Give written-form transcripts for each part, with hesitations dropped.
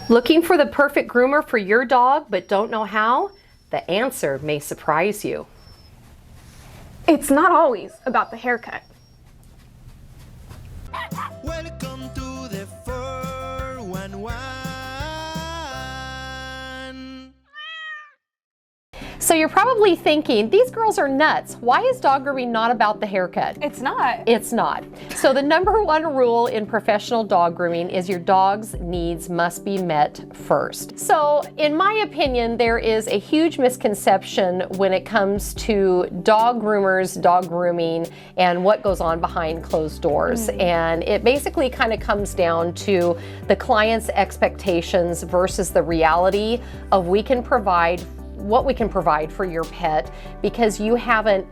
Looking for the perfect groomer for your dog but don't know how? The answer may surprise you. It's not always about the haircut. Welcome to the 411. So you're probably thinking, these girls are nuts. Why is dog grooming not about the haircut? It's not. It's not. So the number one rule in professional dog grooming is your dog's needs must be met first. So in my opinion, there is a huge misconception when it comes to dog groomers, dog grooming, and what goes on behind closed doors. And it basically kind of comes down to the client's expectations versus the reality of what we can provide for your pet, because you haven't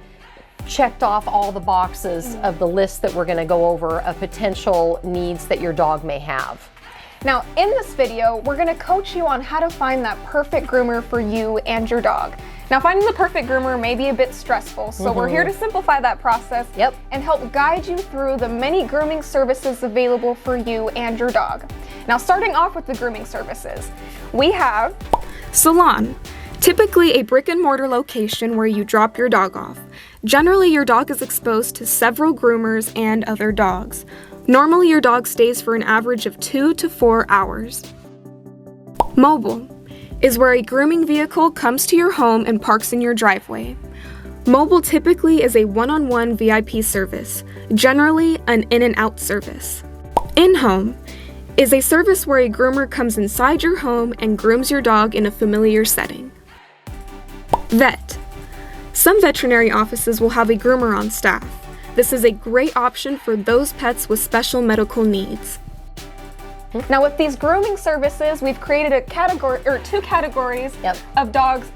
checked off all the boxes of the list that we're going to go over of potential needs that your dog may have. Now, in this video, we're going to coach you on how to find that perfect groomer for you and your dog. Now, finding the perfect groomer may be a bit stressful, so we're here to simplify that process and help guide you through the many grooming services available for you and your dog. Now, starting off with the grooming services, we have Salon. Typically a brick and mortar location where you drop your dog off. Generally, your dog is exposed to several groomers and other dogs. Normally, your dog stays for an average of 2 to 4 hours. Mobile is where a grooming vehicle comes to your home and parks in your driveway. Mobile typically is a one-on-one VIP service, generally an in and out service. In-home is a service where a groomer comes inside your home and grooms your dog in a familiar setting. Vet. Some veterinary offices will have a groomer on staff. This is a great option for those pets with special medical needs. Now, with these grooming services, we've created a category or two categories of dogs'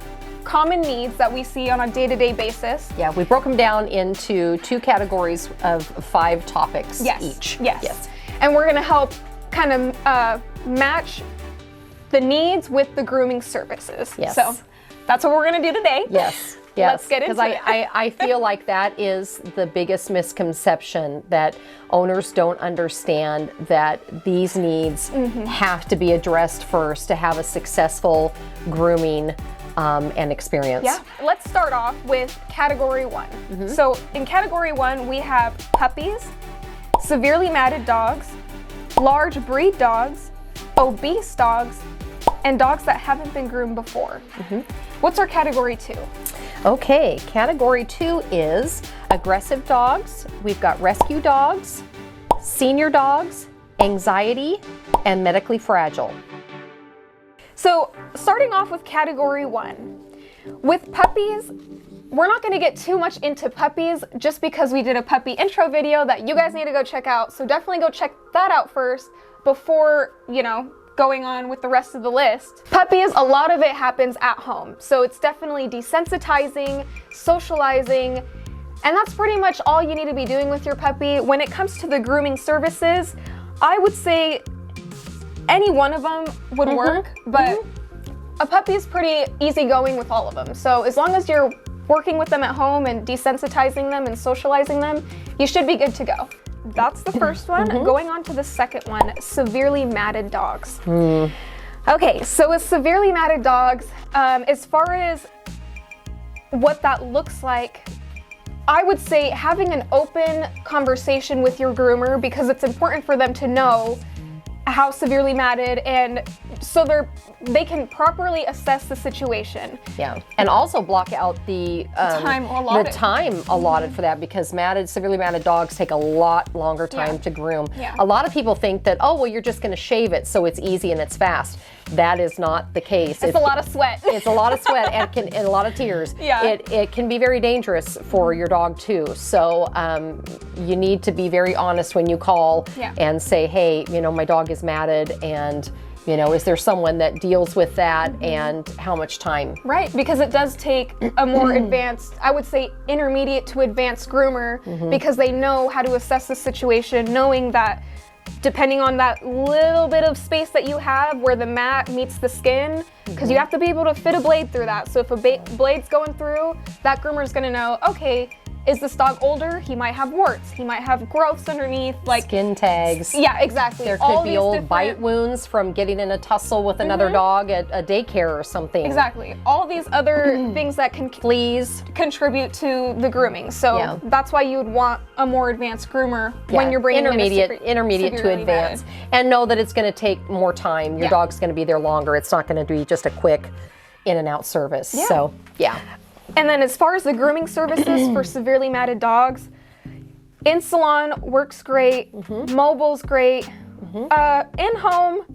common needs that we see on a day-to-day basis. Yeah, we broke them down into 2 categories of 5 topics each. Yes. And we're going to help kind of match the needs with the grooming services. Yes. So that's what we're going to do today. Yes. Let's get into it. Because I feel like that is the biggest misconception, that owners don't understand that these needs have to be addressed first to have a successful grooming and experience. Yeah. Let's start off with category 1. So in category 1, we have puppies, severely matted dogs, large breed dogs, obese dogs, and dogs that haven't been groomed before. What's our category 2? Okay, category 2 is aggressive dogs. We've got rescue dogs, senior dogs, anxiety, and medically fragile. So starting off with category 1, with puppies, we're not going to get too much into puppies just because we did a puppy intro video that you guys need to go check out. So definitely go check that out first before, going on with the rest of the list. Puppies, a lot of it happens at home. So it's definitely desensitizing, socializing, and that's pretty much all you need to be doing with your puppy. When it comes to the grooming services, I would say any one of them would work, but a puppy is pretty easygoing with all of them. So as long as you're working with them at home and desensitizing them and socializing them, you should be good to go. That's the first one. Going on to the second one, severely matted dogs. Okay, so with severely matted dogs, as far as what that looks like, I would say having an open conversation with your groomer, because it's important for them to know how severely matted, and so they can properly assess the situation. Yeah, and also block out the time allotted for that, because severely matted dogs take a lot longer time to groom. A lot of people think that, oh, well, you're just going to shave it so it's easy and it's fast. That is not the case. It's a lot of sweat. It's a lot of sweat and a lot of tears. It can be very dangerous for your dog too. So you need to be very honest when you call and say, hey, my dog is matted, and is there someone that deals with that, and how much time? Right, because it does take a more advanced, I would say intermediate to advanced groomer, because they know how to assess the situation, knowing that depending on that little bit of space that you have where the mat meets the skin, because you have to be able to fit a blade through that. So if a blade's going through, that groomer's going to know, okay, is this dog older? He might have warts. He might have growths underneath, like Skin tags. yeah, exactly. There All could be these old different- bite wounds from getting in a tussle with another dog at a daycare or something. Exactly. All these other things that can Fleas. contribute to the grooming. So Yeah. that's why you would want a more advanced groomer when you're bringing intermediate to advanced, and know that it's going to take more time. Your dog's going to be there longer. It's not going to be just a quick in and out service. Yeah. So yeah. And then as far as the grooming services for severely matted dogs, in salon works great, mobile's great, in home,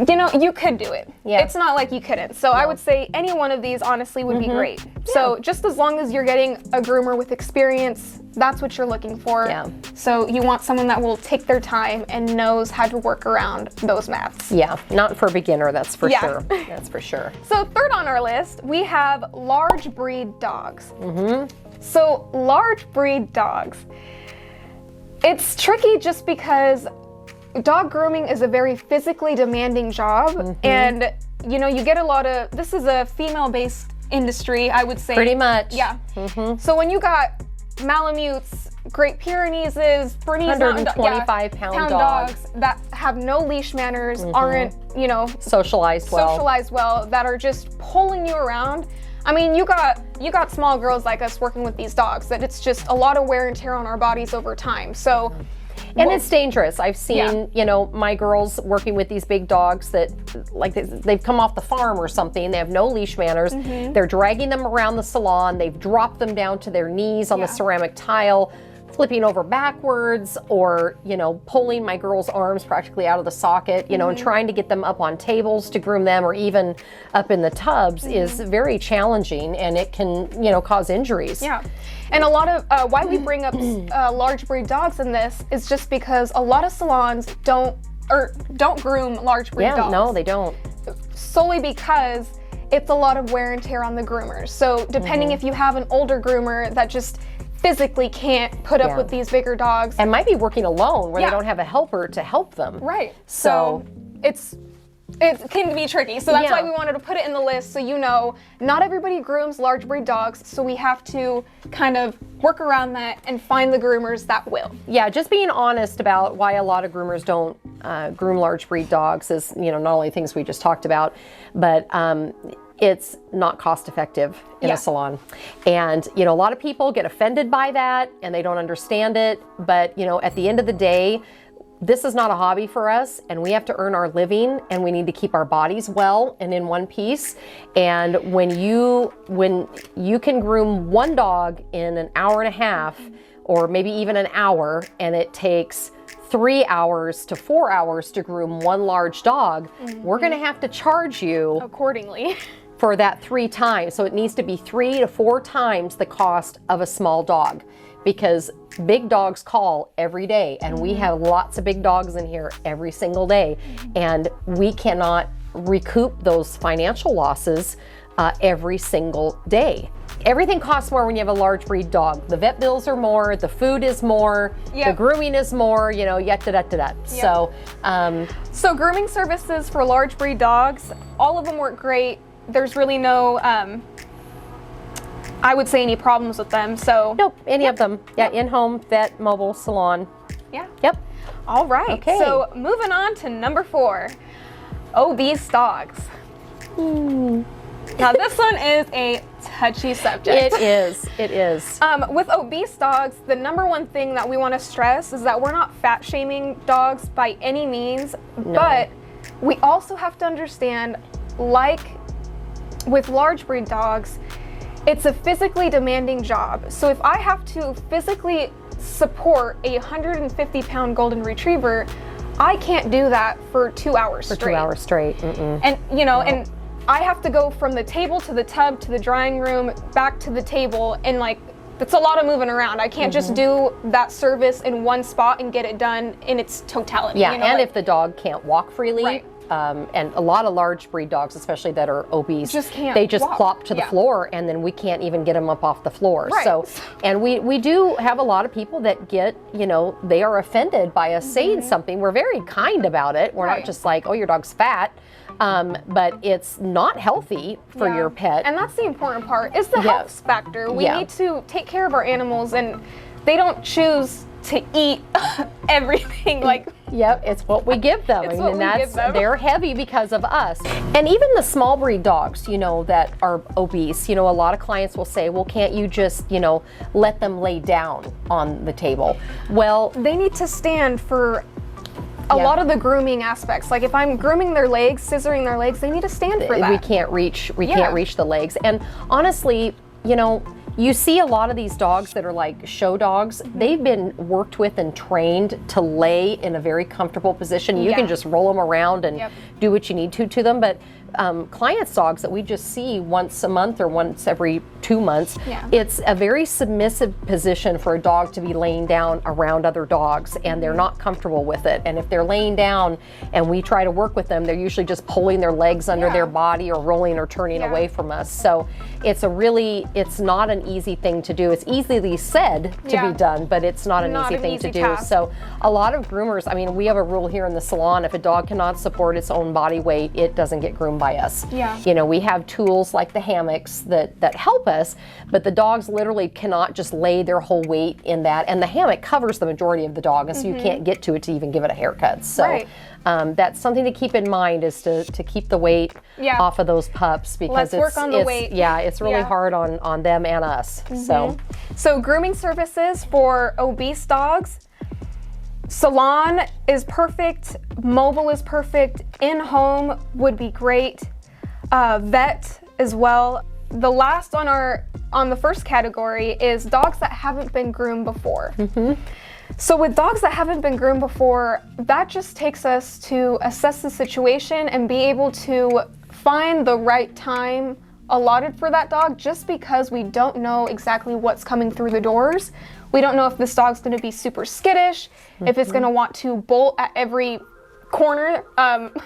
you know, you could do it. Yeah. It's not like you couldn't. So I would say any one of these honestly would be great. So just as long as you're getting a groomer with experience, that's what you're looking for. Yeah. So you want someone that will take their time and knows how to work around those mats. Yeah, not for a beginner, that's for Yeah. sure. That's for sure. So third on our list, we have large breed dogs. So large breed dogs, it's tricky just because dog grooming is a very physically demanding job, and you know, you get a lot of, this is a female-based industry, I would say. Pretty much. Yeah. So when you got Malamutes, Great Pyreneeses, Bernese Mountain 125-pound dogs that have no leash manners, aren't, you know, Socialized well. socialized well, that are just pulling you around. I mean, you got small girls like us working with these dogs, that it's just a lot of wear and tear on our bodies over time. So And it's dangerous. I've seen, you know, my girls working with these big dogs that, like, they've come off the farm or something. They have no leash manners. They're dragging them around the salon. They've dropped them down to their knees on the ceramic tile, flipping over backwards, or, you know, pulling my girls' arms practically out of the socket, you know, and trying to get them up on tables to groom them, or even up in the tubs is very challenging, and it can, you know, cause injuries. yeah. And a lot of, why we bring up large breed dogs in this is just because a lot of salons don't groom large breed dogs. No, they don't. Solely because it's a lot of wear and tear on the groomers. So depending if you have an older groomer that just physically can't put up with these bigger dogs. And might be working alone where they don't have a helper to help them. Right. So it can be tricky. So that's why we wanted to put it in the list, so you know, not everybody grooms large breed dogs, so we have to kind of work around that and find the groomers that will. Yeah, just being honest about why a lot of groomers don't groom large breed dogs is, you know, not only things we just talked about, but it's not cost effective in a salon. And, you know, a lot of people get offended by that and they don't understand it. But, you know, at the end of the day, this is not a hobby for us, and we have to earn our living, and we need to keep our bodies well and in one piece. And when you can groom one dog in an hour and a half, or maybe even an hour, and it takes 3 hours to 4 hours to groom one large dog, we're going to have to charge you Accordingly. for that 3 times. So it needs to be 3 to 4 times the cost of a small dog, because big dogs call every day, and we have lots of big dogs in here every single day, and we cannot recoup those financial losses every single day. Everything costs more when you have a large breed dog. The vet bills are more, the food is more, the grooming is more, you know, So, So grooming services for large breed dogs, all of them work great. There's really no, I would say, any problems with them. So nope, any of them. Yeah, in-home, vet, mobile, salon. yeah. Yep. All right. Okay. So moving on to number 4, obese dogs. Now this one is a touchy subject. It is. It is. With obese dogs, the number one thing that we want to stress is that we're not fat shaming dogs by any means, but we also have to understand, like with large breed dogs, it's a physically demanding job. So if I have to physically support a 150-pound golden retriever, I can't do that for 2 hours straight. 2 hours straight. And you know, and I have to go from the table to the tub to the drying room back to the table, and like, it's a lot of moving around. I can't just do that service in one spot and get it done in its totality. Yeah, you know, and like, if the dog can't walk freely, and a lot of large breed dogs, especially that are obese, just can't they just walk. plop to the Yeah. floor, and then we can't even get them up off the floor. Right. So, and we do have a lot of people that get, they are offended by us saying something. We're very kind about it. We're Right. not just like, oh, your dog's fat. But it's not healthy for Yeah. your pet. And that's the important part, is the Yeah. health factor. We Yeah. need to take care of our animals, and they don't choose to eat everything. Like, Yep, it's what we give them. It's what we give them. They're heavy because of us. And even the small breed dogs, that are obese, a lot of clients will say, well, can't you just, let them lay down on the table? Well, they need to stand for a Yeah. lot of the grooming aspects. Like if I'm grooming their legs, scissoring their legs, they need to stand for that. we can't reach Yeah. the legs. And honestly, you see a lot of these dogs that are like show dogs. They've been worked with and trained to lay in a very comfortable position. You Yeah. can just roll them around and Yep. do what you need to them. But clients' dogs that we just see once a month or once every 2 months, Yeah. it's a very submissive position for a dog to be laying down around other dogs, and they're not comfortable with it. And if they're laying down and we try to work with them, they're usually just pulling their legs under Yeah. their body or rolling or turning Yeah. away from us. So it's not an easy thing to do. It's easily said to Yeah. be done, but it's not an Not easy an thing easy to do. task. So a lot of groomers, we have a rule here in the salon, if a dog cannot support its own body weight, it doesn't get groomed by us. Yeah. We have tools like the hammocks that help us, but the dogs literally cannot just lay their whole weight in that, and the hammock covers the majority of the dog, and so you can't get to it to even give it a haircut. So Right. that's something to keep in mind, is to keep the weight Yeah. off of those pups, because Let's work on the weight. it's really Yeah. hard on them and us. So grooming services for obese dogs, salon is perfect, mobile is perfect, in-home would be great, vet as well. The last on the first category is dogs that haven't been groomed before. So with dogs that haven't been groomed before, that just takes us to assess the situation and be able to find the right time allotted for that dog, just because we don't know exactly what's coming through the doors. We don't know if this dog's going to be super skittish, if it's going to want to bolt at every corner,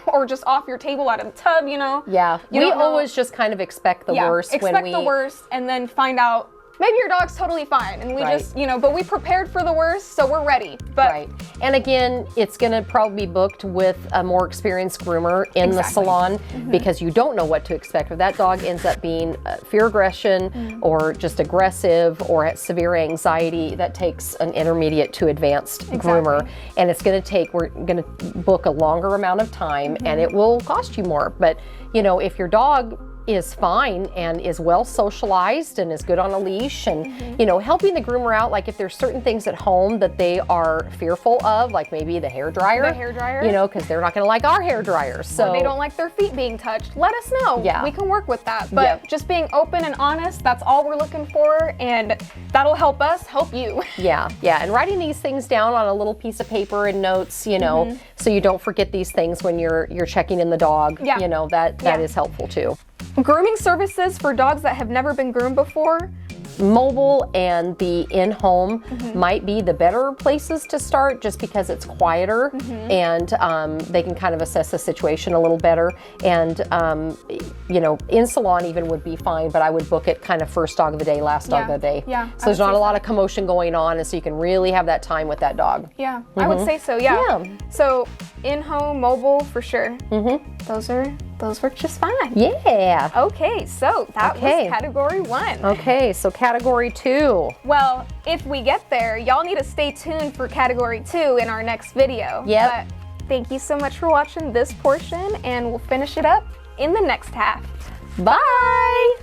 or just off your table out of the tub, Yeah, You we don't know. always just kind of expect the worst expect the worst and then find out maybe your dog's totally fine, and we Right. just, but we prepared for the worst, so we're ready. But Right. And again, it's going to probably be booked with a more experienced groomer in the Exactly. salon, because you don't know what to expect. If that dog ends up being fear aggression or just aggressive or has severe anxiety, that takes an intermediate to advanced groomer. And we're going to book a longer amount of time, and it will cost you more. But, if your dog is fine and is well socialized and is good on a leash, and helping the groomer out, like if there's certain things at home that they are fearful of, like maybe the hair dryer, because they're not going to like our hair dryers, so or they don't like their feet being touched, let us know. Yeah. We can work with that. But Yep. just being open and honest, that's all we're looking for, and that'll help us help you. yeah, and writing these things down on a little piece of paper and notes, so you don't forget these things when you're checking in the dog. Yeah. That is helpful too. Grooming services for dogs that have never been groomed before. Mobile and the in-home might be the better places to start, just because it's quieter, and they can kind of assess the situation a little better. And in salon even would be fine, but I would book it kind of first dog of the day, last dog Yeah. of the day. Yeah, So there's not a lot of commotion going on, and so you can really have that time with that dog. Yeah, I would say so. Yeah. Yeah. So in-home, mobile for sure. Those work just fine. Yeah. Okay, so that Okay. was category 1. Okay, so category 2. Well, if we get there, y'all need to stay tuned for category 2 in our next video. Yep. But thank you so much for watching this portion, and we'll finish it up in the next half. Bye.